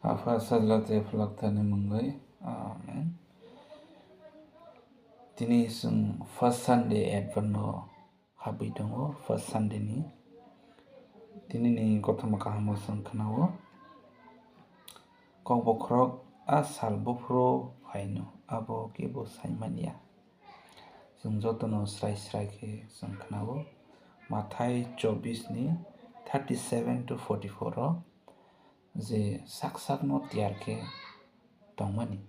Afa sajlate phlaktani munggai amen. Tini जों first Sunday Advent habi dongo first Sunday ni. Tini ni gotama kahamo जों khanawo. Kok bokrok asal bofro haino abo kebo saimania. जों jotono srai srai ke जों khanawo. Mathai 24 ni 37 to 44 जे sak no tiyar ke tongmani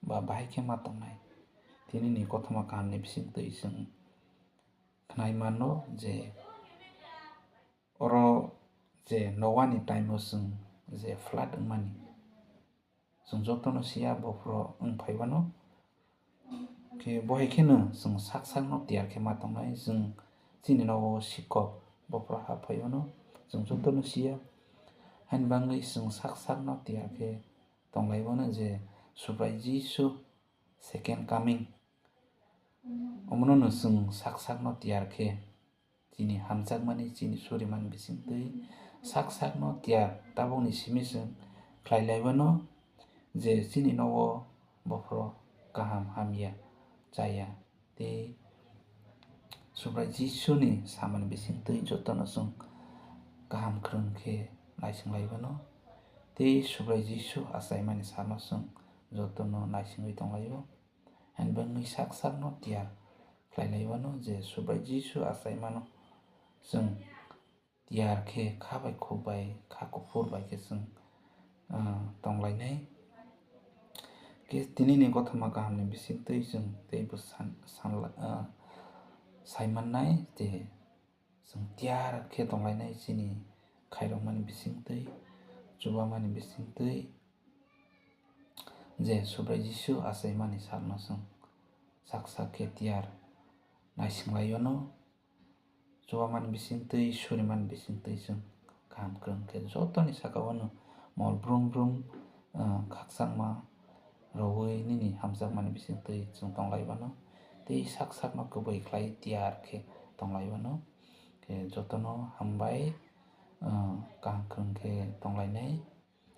ba bahai ke ma tongnai tini ni kothoma kahamni bisingtwi जों khnai mano je oro je nowani time o जों je flood wngmani जों jotono sia bofro wngphaibano ke bohai kheno जों sak no tiyar ke ma tongnai जों chini no sikok bofro haphaibano जों jotono sia hain bangui जों sak no tiyar ke tonglaibano je subai Jisu second coming omono जों sak no tiyar ke chini hamjakmani chini surimani bisingtwi sak no tiyar tabukni simi जों khlailaibano je chini no bofro kaham hamya chaya tei subai Jisu ni samani bisingtwi jotono जों kaham khwrwng khe naisinglaibano tei subai Jisu achaimani sano जों jotono naisingwi tonglaibo hain bangui sak no tiyar khlailaibano je subai Jisu achaimano जों tiyar khe kha bai khukbai kha kuphur bai khe जों tonglainai ke tini ni gothoma kahamni bisingtwi जों teibo saimannai je जों tiyar khe tonglainai chini khairokmani bisingtwi chubamani bisingtwi je subai Jisu achaimani sano जों sak khe tiyar naisinglaiono chubamani bisingtwi surimani bisingtwi जों kaham khwrwng khe jotoni sakao mol brum brum khakchangma rowui nini hamjakmani bisingtwi जों tonglaibano tei sak no kubui khlai tiyar khe tonglaibano ke jotono hambai kaham khwrwng khe tonglainai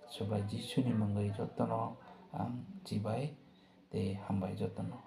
subai Jisu ni mungwi jotono ang chibai tei hambai jotono.